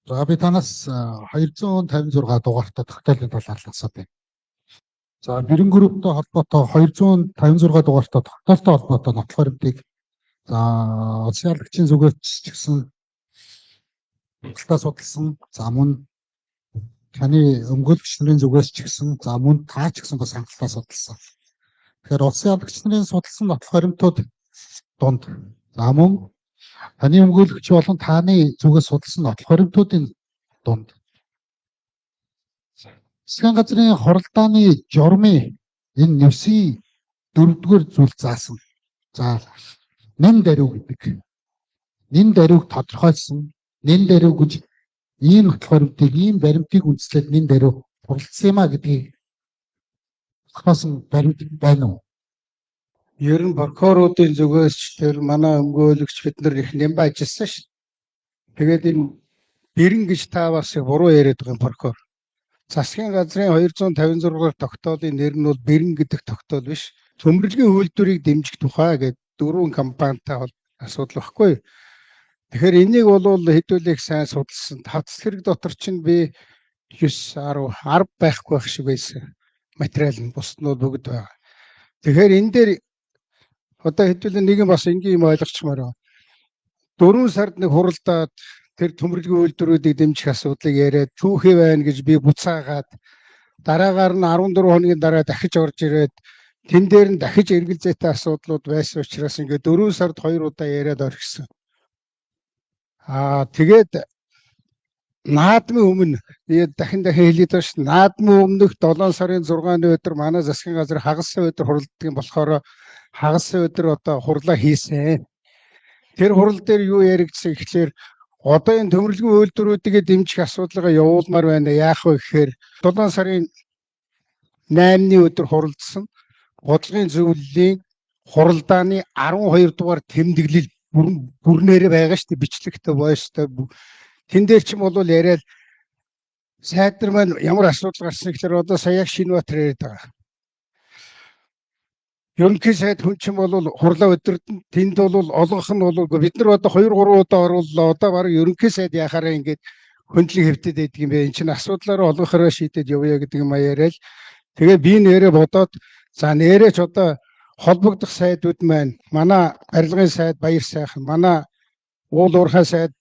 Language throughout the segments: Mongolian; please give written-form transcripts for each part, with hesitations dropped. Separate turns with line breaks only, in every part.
За би танаас 256 дугаартай тогтоолын талаар асуух байна. За бэрэн групптэй холбоотой 256 дугаартай тогтоолтой холбоотой нотлох баримтыг за улсын ялагчийн зүгээс ч гэсэн худалдаа судалсан. За мөн таны өмгөөлөгч нарын зүгээс ч гэсэн за мөн таа ч гэсэн бас хангалттай судалсан. Тэгэхээр улсын ялагч нарын судалсан нотлох баримтууд донд за мөн таны өмгөөлөгч болон тааны зүгээс судалсан нотлох баримтуудын донд засгийн газрын хуралдааны журмын энэ нэвсийн 4-р зүйл заасан. За нэн даруй гэдэг. Нэн даруйг тодорхойлсон. Нэн даруй гэж ийм нотлох баримтыг ийм баримтыг үндэслээд нэн даруй хуралдсан юм а гэдгийг хоосон баримт байна уу?
Ер нь прокуроруудын зүгээс ч тэр манай өмгөөлөгч бид нар их нэмбэ ажилласан шүү. Тэгээд энэ бэрэн гэж та бас буруу яриад байгаа прокурор. Засгийн газрын 256-р тогтоолын нэр нь бол бэрэн гэдэг тогтоол биш. Төмөрлөгийн үйлдвэрийг дэмжих тухай гэдэг 4 компанитай асуудал баггүй. Тэгэхээр энийг бол хэдүүлэх сайн судалсан. Тавц хэрэг дотор чинь би 9 10 байхгүй байх шиг байсан. Материал нь бусд нь бүгд байгаа. Тэгэхээр энэ дээр одоо хэдүүлээ нэг юм бас энгийн юм ойлгочмоор. 4 сард нэг хуралдаад тэр төмөрлөгийн үйлдвэрүүдийг дэмжих асуудлыг яриад түүхий байна гэж би буцаагаад дараагаар нь 14 хоногийн дараа дахиж орж ирээд тэн дээр нь дахиж эргэлзээтэй асуудлууд байсан учраас ингээд 4 сард 2 удаа яриад орхисон. Тэгээд наадмын өмнө тэгээд дахин хэлээд байна шүү. Наадмын өмнөх 7 сарын 6-ны өдөр манай засгийн газар хагалсан өдөр хуралддаг болохоор хагалсан өдөр одоо хурлаа хийсэн. Тэр хурал дээр юу яригдсан гэхлээр одоо энэ төмөрлөгийн үйлдвэрүүдийг дэмжих асуудлыг явуулмаар байна. Яах вэ гэхээр 7 сарын 8-ны өдөр хуралдсан бодлогын зөвлөлийн хуралдааны 12 дугаар тэмдэглэл бүрнээр байгаа шүү дээ. Бичлэгтэй бойстой. Тэн дээр ч юм бол яриад сайд нар маань ямар асуудал гарсан гэхээр одоо сая Шинбаатар яриад байгаа. Ерөнхий сайд хүн чинь бол хурлаа өдөртөнд тэнд бол олонх нь бол бид нар одоо 2-3 удаа орууллаа. Одоо баг ерөнхий сайд яхаараа ингээд хөндлөн хэвтээд байдаг юм бэ. Энд чинь асуудлаараа олонхороо шийдээд явъя гэдэг юм яриад. Тэгээ би нэрээ бодоод за нэрээч одоо холбогдох сайдууд маань манай барилгын сайд Баяр сайхан, манай уул уурхай сайд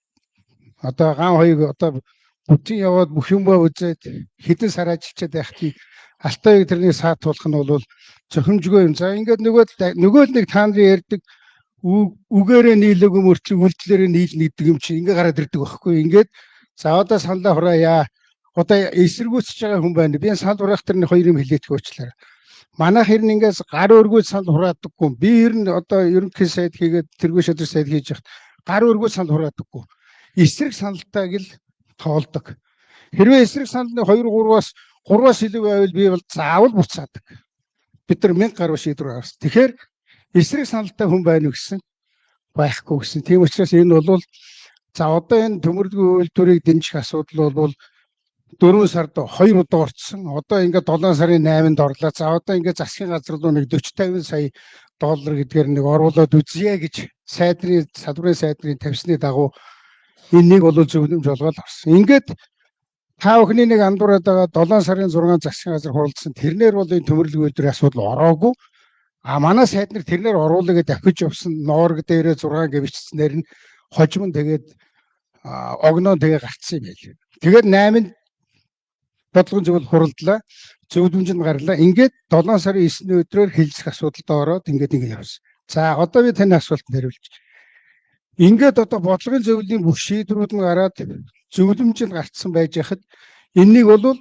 одоо ган хоёрыг одоо бүтэн яваад бүх юмаа үзээд хэдэн сар ажиллаад байхтыг Алтайг тэрний саатуулах нь бол зохимжгүй юм. За ингээд нөгөө нэг та нарын ярьдаг үгээрээ нийлээгүй мөртлөг үйлдэлээрээ нийлнэ гэдэг юм чинь ингээд гараад ирдэг байхгүй. Ингээд за одоо саналаа хураая. Одоо эсэргүүцэж байгаа хүн байна. Би санал хураах тэрний хоёр юм хэлээдгүй уучлаарай. Манайх хэрн ингээс гар өргөө санал хураадаггүй. Би хэрн одоо ерөнхий сайд хийгээд тэргүй шадар сайд хийж яхад гар өргөө санал хураадаггүй. Эсрэг саналтайг л тоолдог. Хэрвээ эсрэг саналны 2-3-аас 3-аас илүү байвал би бол заавал буцаадаг. Бид нар 1000 гаруй шийдвэр гаргасан. Тэгэхээр эсрэг саналтай хүн байна уу гэсэн байхгүй гэсэн. Тийм учраас энэ бол за одоо энэ төмөрлөгийн үйлдвэрийг дэмжих асуудал бол 4 сард 2 удаа орцсон. Одоо ингээд 7 сарын 8-нд орлоо. За одоо ингээд засгийн газар руу нэг 40-50 сая доллар гэдгээр нэг оруулаад үзье гэж салбарын сайдрын тавьсны дагуу энийг бол зөвлөмж олгоод орсон. Ингээд та бүхний нэг андуураад байгаа 7 сарын 6 засгийн газар хуралдсан. Тэрнэр бол энэ төмөрлөгийн үйлдвэрийн асуудал ороогүй. Манай сайд нар тэрнэр оруулаа гэж дахиж явсан ноорг дээрээ 6 гэвчснээр нь хожим тэгээд огноо тэгээ гарцсан юм байл. Тэгээд 8-нд бодлогын зөвлөл хуралдлаа. Зөвлөмжөнд гарлаа. Ингээд 7 сарын 9-ний өдрөөр хэлцэх асуудалд ороод ингээд явсан. За одоо би таны асуултанд хариулж. Ингээд одоо бодлогын зөвлөлийн бүх шийдвэрүүд нь гараад зөвлөмжөнд гарцсан байж хахад энэнийг бол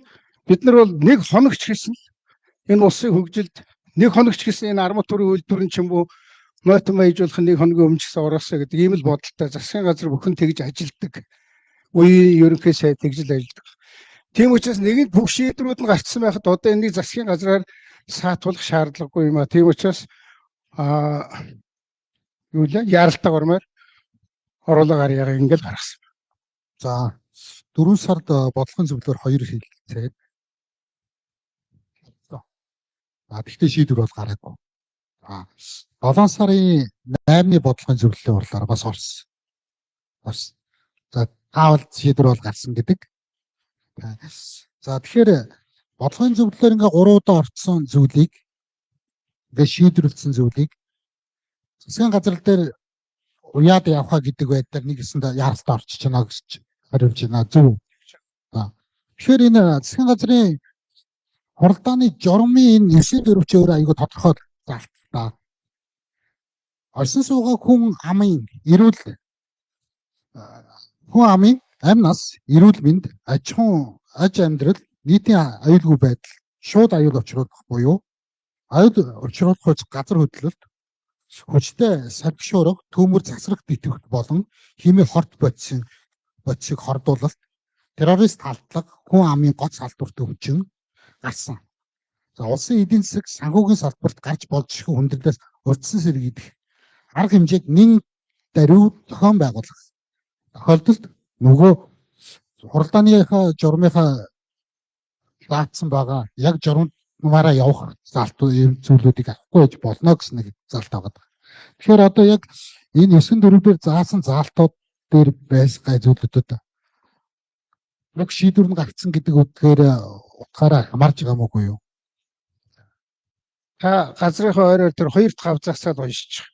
бид нар бол нэг хоногч гэсэн энэ улсын хөгжилд нэг хоногч гэсэн энэ арматурын үйлдвэр нь ч юм уу нойтон баяжуулах нэг хоногийн өмнө гэсэн ороосоо гэдэг ийм л бодолтой засгийн газар бүхэн тэгж ажилдаг. Үеийн ерөнхий сайд тэгж л ажилдаг. Тийм учраас нэгэнд бүх шийдвэрүүд нь гарцсан байхад одоо энийг засгийн газраар саатуулах шаардлагагүй юм а. Тийм учраас юу л яралтай гормоор оруулаа гарьяага ингээд гаргасан.
За 4 сард бодлогын зөвлөлөөр 2 хэлцээд. Тэгтээ шийдвэр бол гараагүй. 7 сарын 8-ны бодлогын зөвлөлийн хурлаар бас орсон. За таавал шийдвэр бол гарсан гэдэг. За тэгэхээр бодлогын зөвлөлөөр ингээ 3 удаа орцсон зүйлийг ингээ шийдвэрлсэн зүйлийг засгийн газар дээр уяад явах гэдэг байдлаар нэг хэсэнд яаралтай орчиж байна гэж хариулж байна. Зөв. За. Тэгэхээр энэ засгийн газрын хуралдааны журмын энэ 9-4 өөр аягүй тодорхой залттай. Орсон суугаа хүн амын эрүүл хүн амын амь нас, эрүүл мэнд, аж амьдрал, нийтийн аюулгүй байдал, шууд аюул учруулах буюу аюул учруулах газар хөдлөлт, хүчтэй салбишуурах, төмөр засрах битвэгт болон химийн хорт бодисыг хордуулалт, террорист халдлага, хүн амын гоц халдварт өвчин гарсан. За улсын эдийн засаг санхүүгийн салбарт гарч болзошгүй хүндрэлээс урдсан сэрэг идэх арга хэмжээг нэн даруй зохион байгуулах тохиолдолд нөгөө хуралдааныхаа журмынхаа заасан байгаа яг журмаараа явах зүйлүүдийг авахгүй гэж болно гэсэн нэг залт байгаа. Тэгэхээр одоо яг энэ 9-4-ээр заасан залтууд дээр байсгай зүйлүүдэд нэг шийдвэр нь гарцсан гэдэг үгээр утгаараа хамаарч байгаа мó юу?
Та газрынхаа ойроор тэр 2-5 засаад уншиж.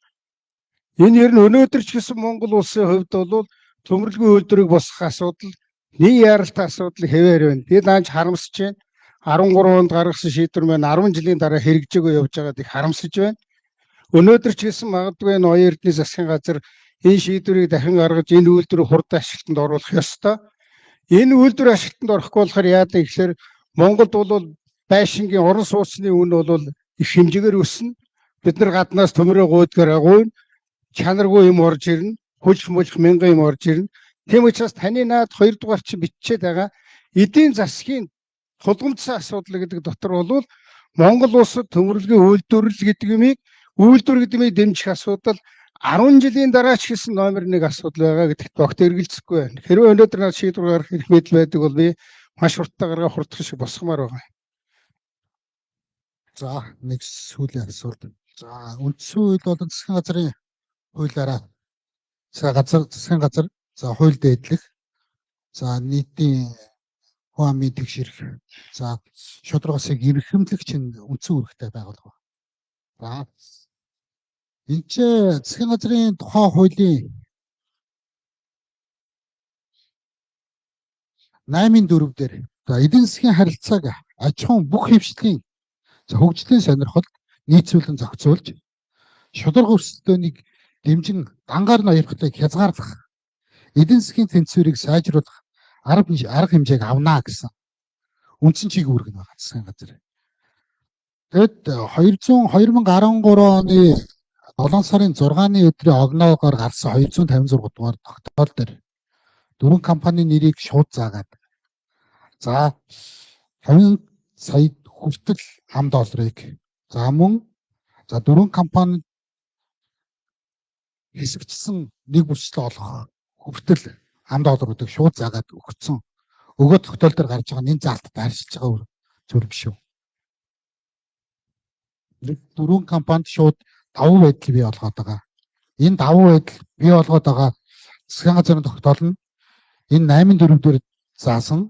Энэ ер нь өнөөдөр ч гэсэн Монгол улсын хувьд бол төмөрлөгийн үйлдвэрийг босгох асуудал, нэг яралтай асуудал хэвээр байна. Би даанч харамсаж байна. 13 онд гаргасан шийдвэр маань 10 жилийн дараа хэрэгжээгүй явж байгааг их харамсаж байна. Өнөөдөр ч гэсэн магадгүй энэ оюун эрдэнэ засгийн газар энэ шийдвэрийг дахин гаргаж энэ үйлдвэрийг хурдан ашиглалтанд оруулах ёстой. Энэ үйлдвэр ашиглалтанд орохгүй болохоор яадаг гэхээр Монголд бол байшингийн орон сууцны үн бол их хэмжээгээр өснө. Бид нар гаднаас төмөрөө гуйдгаар агуйна. Чанаргүй юм орж ирнэ. Хөлж мянган юм орж ирнэ. Тийм учраас таны наад 2 дугаар чи бичээд байгаа эдийн засгийн тулгымдсан асуудал гэдэг дотор бол Монгол улсад төмөрлөгийн үйлдвэрлэл гэдэг юмыг дэмжих асуудал 10 жилийн дараа ч гэсэн номер 1 асуудал байгаа гэдэгт огт эргэлзэхгүй байна. Хэрвээ өнөөдөр над шийдвэр гаргах эрх мэдэл байдаг бол би маш хурдтай гаргаа хурдхан шиг босгомоор байгаа.
За нэг сүүлийн асуулт. За үндсэн хууль болон засгийн газрын хуулиараа засгийн газар за хууль дээдлэх, за нийтийн хүн амын тэгшэрх, за шударгасыг эрхэмлэгч үндсэн үүрэгтэй байгуулга. За энэ ч засгийн газрын тухай хуулийн 8-4 дээр за эдийн засгийн харилцааг аж ахуйн бүх хэвшлийн хөгжлийн сонирхолд нийцүүлэн зохицуулж шударга өрсөлдөөнийг дэмжин дангаар ноёрхлыг хязгаарлах эдийн засгийн тэнцвэрийг сайжруулах арга хэмжээг авнаа гэсэн үндсэн чиг үүрэг нь байгаа засгийн газар. Тэгэд 2013 оны 7 сарын 6-ны өдрийн огноогоор гарсан 256 дугаар тогтоол дээр 4 компанийн нэрийг шууд заагаад за 50 сая хүртэл ам долларыг за мөн за 4 компани хэсэгчсэн нэг бүсэлд олох хүртэл ам долларуудыг шууд заагаад өгсөн. Өгөө тогтоол дээр гарч байгаа энэ залтад арчилж байгаа зүйл биш үү? 4 компанид шууд давуу байдал бий болгоод байгаа. Энэ давуу байдал бий болгоод байгаа засгийн газрын тогтоол нь энэ 8-4 дээр заасан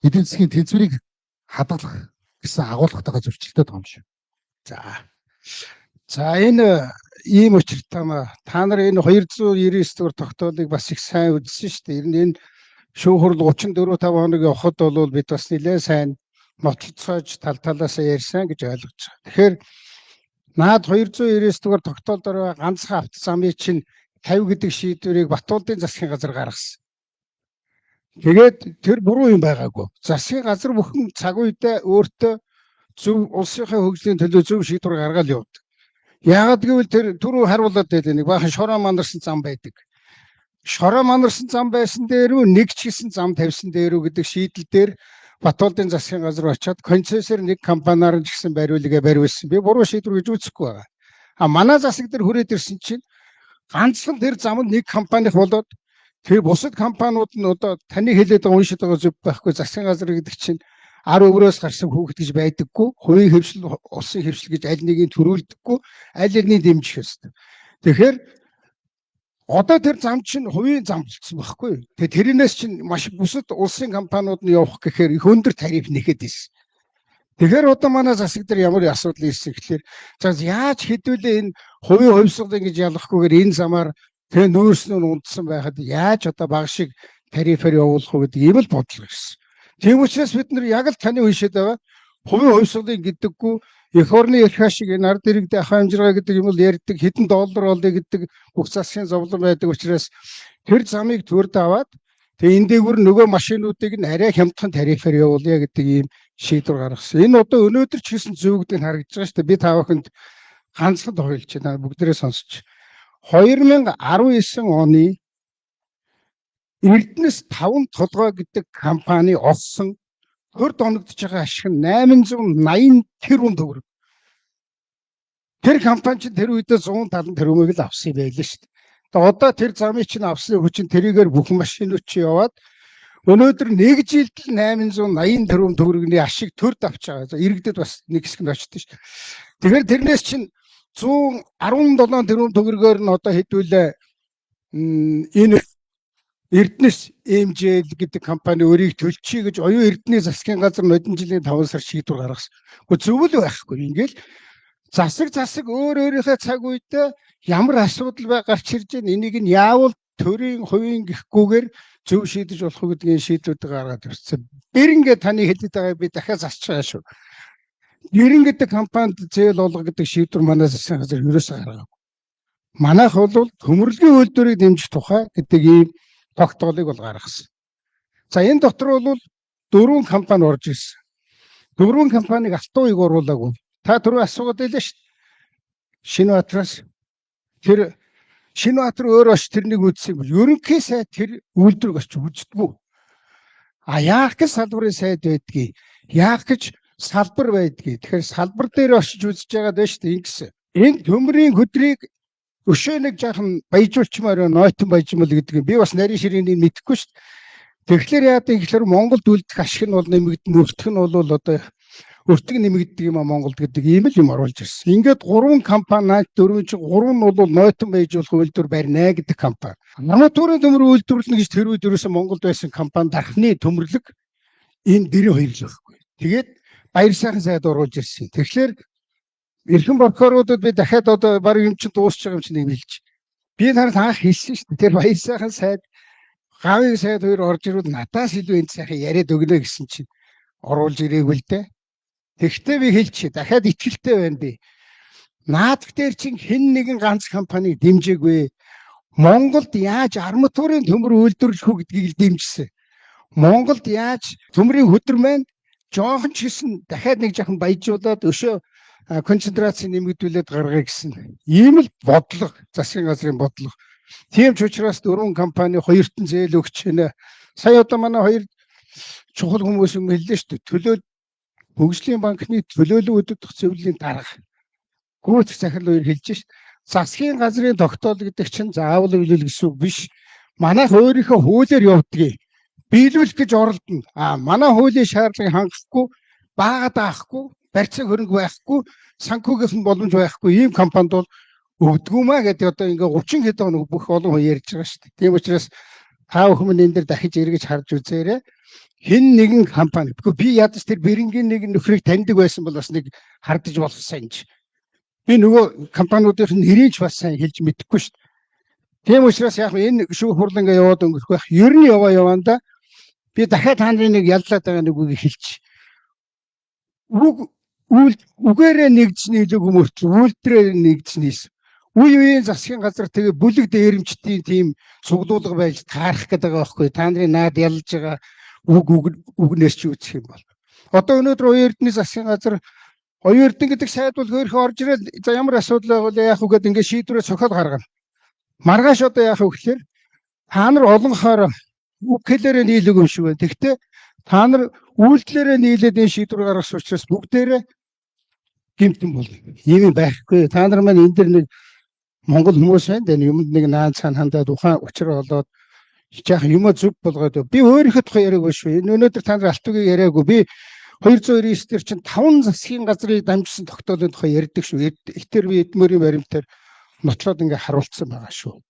эдийн засгийн тэнцвэрийг хадгалах гэсэн агуулгатайгаа зөрчилдөд байгаа юм шиг.
За энэ ийм учиртай та нар энэ 299 дугаар тогтоолыг бас их сайн үзсэн шүү дээ. Ер нь энэ шүүх хурал 34-5 хоног явхад бол бид бас нэлээд сайн нотлцоож талаасаа ярьсан гэж ойлгож байгаа. Тэгэхээр наад 299 дугаар тогтоол дээр ганцхан авто замын чинь 50 гэдэг шийдвэрийг Батболдын засгийн газар гаргасан. Тэгээд тэр буруу юм байгаагүй. Засгийн газар бүхэн цаг үедээ өөртөө зөв улсынхаа хөгжлийн төлөө зөв шийдвэр гаргаад явдаг. Яагаад гэвэл тэр түрүү харуулад байдаг нэг баахан шороо манарсан зам байдаг. Шороо манарсан зам байсан дээрөө нэг ч гэсэн зам тавьсан дээрөө гэдэг шийдэл дээр Батболдын засгийн газар очиод концессор нэг компаниар ч гэсэн бариулгаа бариулсан. Би буруу шийдвэр гэж үзэхгүй байгаа. А манай засаг дээр хүрээд ирсэн чинь ганцхан тэр замд нэг компаниг болоод тэр бусад компаниуд нь одоо таны хэлээд байгаа уншиж байгаа зөв байхгүй. Засгийн газар гэдэг чинь ар өврөөс гарсан хүүхэд гэж байдаггүй. Хувийн хөвшил, улсын хөвшил гэж аль нэгийг төрүүлдэггүй. Аль нэгний дэмжих ёстой. Тэгэхээр Одоо тэр зам чинь хувийн зам болчихсон байхгүй юу? Тэгээ тэрнээс чинь маш бусад улсын компаниуд нь явах гэхээр их өндөр тариф нэхэд ирсэн. Тэгэхээр одоо манай засаг дээр ямар асуудал ирсэн гэхээр за яаж хэдүүлээ энэ хувийн хувьсгалыг ингэж ялгахгүйгээр энэ замаар тэгээ нөөцнөө унтсан байхад яаж одоо баг шиг тарифаар явуулах вэ гэдэг ийм л бодлого ирсэн. Тийм учраас бид нар яг л таны уншаад байгаа хувийн хувьсгалыг гэдэггүй эх орны эрх ашиг энэ ард иргэдийн ах амжиргаа гэдэг юм бол ярьдаг хэдэн доллар олё гэдэг бүх засгийн зовлон байдаг учраас тэр замыг төрд аваад тэгээ энэ дээгүүр нөгөө машинуудыг нь арай хямдхан тарифаар явуулъя гэдэг ийм шийдвэр гаргасан. Энэ одоо өнөөдөр ч гэсэн зөвөгдөг харагдаж байгаа шүү дээ. Би та бүхэнд ганцхан тойлж байна. Бүгдээрээ сонсч. 2019 оны Эрдэнэс 5 толгой гэдэг компани олсон хөрд оногдож байгаа ашиг нь 880 тэрбум төгрөг. Тэр компани чинь тэр үедээ 170 тэрбумыг л авсан байлээ шүү дээ. Тэгээ одоо тэр замыг чинь авсан хүчин тэрийгээр бүх машинууд чи яваад өнөөдөр нэг жилд л 880 тэрбум төгрөгийн ашиг төрд авч байгаа. За иргэдэд бас нэг хэсэг нь очсон шүү дээ. Тэгэхээр тэрнээс чинь 117 тэрбум төгрөгөөр нь одоо хэдүүлээ энэ Эрдэнэс MJL гэдэг компани өөрийг төлчихье гэж оюун эрдэнэ засгийн газар нодон жилийн 5 сар шийдвэр гаргасан. Гэхдээ зөвл байхгүй. Ингээл засаг өөр өөрийнхөө цаг үедээ ямар асуудал гарч ирж байна энийг нь яавал төрийн хувийн гэхгүйгээр зөв шийдэж болох уу гэдгийг шийдвэрүүд гаргаад ирсэн. Бэрингээ таны хэлээд байгаа би дахиад засч байгаа шүү. Гэрэн гэдэг компанид зээл олго гэдэг шийдвэр манай засгийн газар ерөөсөө гаргаагүй. Манайх бол төмөрлөгийн үйлдвэрийг дэмжих тухай гэдэг ийм тогтоолыг бол гаргасан. За энэ дотор бол 4 компани орж ирсэн. 4 компаниг алтууыг оруулаагүй. Та түрүү асуугаад байлаа шүү дээ. Шинэбаатараас тэр Шинэбаатар өөр оч тэрнийг үзсэн бол ерөнхий сайд тэр үйлдвэрийг очиж үздэггүй. А яах гэж салбарын сайд байдгийг, яах гэж салбар байдгийг. Тэгэхээр салбар дээр очиж үзэж байгаа даа шүү дээ ингэсэн. Энэ төмрийн хөдрийг өшөө нэг жаахан баяжуулчмаар нойтон баяжмал гэдэг нь би бас нарийн ширээнийг мэдэхгүй шүү дээ. Тэгэхээр яа гэвэл Монголд үлдэх ашиг нь бол нэмэгдэн өртөх нь бол одоо өртөг нэмэгддэг юм а Монголд гэдэг ийм л юм оруулж ирсэн. Ингээд 3 компани 4 чинь 3 нь бол нойтон баяжуулах үйлдвэр барьна гэдэг компани. Арматурын төмөр үйлдвэрлэнэ гэж тэр үед ерөөсөн Монголд байсан компани дархны төмөрлөг энэ дэрийн хоёр л байхгүй. Тэгээд баяр сайхан сайд оруулж ирсэн. Тэгэхээр эрхэм прокуроруудад би дахиад одоо баг юм чинь дуусч байгаа юм чинь нэг хэлж. Би нарт анх хэлсэн шүү дээ. Тэр баяр сайхан сайд гавын сайд хоёр орж ирвэл надаас илүү энэ сайхан яриад өгнө гэсэн чинь оруулж ирээгүй л дээ. Тэгвэл би хэлчихье. Дахиад итгэлтэй байна би. Наадах дээр чинь хэн нэгэн ганц компаниг дэмжээгүй. Монголд яаж арматурын төмөр үйлдвэрлэх үү гэдгийг л дэмжсэн. Монголд яаж төмрийн хөдөр маань жоохон ч гэсэн дахиад нэг жоохон баяжуулаад өшөө концентрацийг нэмэгдүүлээд гаргая гэсэн. Ийм л бодлого, засгийн газрын бодлого. Тийм ч учраас 4 компани хоёртон зээл өгч байна. Сая одоо манай хоёр чухал хүмүүс юм хэллээ шүү дээ. Хөгжлийн банкны төлөөлөл өдөртөх зөвлөлийн дарга гүйцэх захирал хоёр хэлж шít. Засгийн газрын тогтоол гэдэг чинь заавал үйлүүл гэсэн үг биш. Манайх өөрийнхөө хуулиар явдгийг биелүүлэх гэж оролдоно. Манай хуулийн шаардлагыг хангахгүй, баагаад авахгүй, барьцааг хөрөнгө байхгүй, санхүүгийнх нь боломж байхгүй ийм компанид бол өгдөггүй маа гэдэг одоо ингээ 30 хэд хоног бүх олон хүн ярьж байгаа шүү дээ. Тийм учраас та бүхэн энэ дээр дахиж эргэж харж үзээрэй. Хэн нэгэн компани. Би ядаж тэр бэрэнгийн нэг нөхрийг таньдаг байсан бол бас нэг хардаж болох санаж. Би нөгөө компаниудын нэрийг ч бас сайн хэлж мэдэхгүй шүү дээ. Тийм учраас яг энэ шүүх хурлаа ингээ яваад өнгөрөх байх. Ер нь яваанда би дахиад хааны нэг яллаад байгаа нэг үгийг хэлчих. Үгээрээ нэгдсэний илүү хүмүүрч үйлдвэрээр нэгдснээс үеийн засгийн газар тэгээ бүлэг дээрэмчдийн тийм цуглуулга байж таарах гэдэг байгаа байхгүй. Та нарын наад ялж байгаа үгнээс ч үүсэх юм бол. Одоо өнөөдөр оюун эрдэнэ засгийн газар оюун эрдэнэ гэдэг сайд бол хөөрхөн орж ирэл за ямар асуудал байвал яах вэ гэдэг ингээд шийдвэрээ цохол гаргана. Маргааш одоо яах вэ гэхээр та нар олонхоор үг хэлээрээ нийлэг юм шиг байна. Тэгвэл та нар үйлдэлээрээ нийлээд энэ шийдвэр гаргасан учраас бүгдээрээ гэмтэн болно. Ийм байхгүй. Та нар маань энэ дэр нэг Монгол хүмүүс байна. Энэ юмд нэг наан цаан хандаад ухаан учраа болоод жаахан юм зүг болгоод би өөрийнхөө тухай яриаг биш үү. Энэ өнөөдөр та нар алтуугийн яриаггүй. Би 299 дээр чинь 5 засгийн газрыг дамжсан тогтоолын тухай ярьдаг шүү. Ихтер би эдмөрийн баримтаар нотлоод ингээ харуулсан байгаа шүү.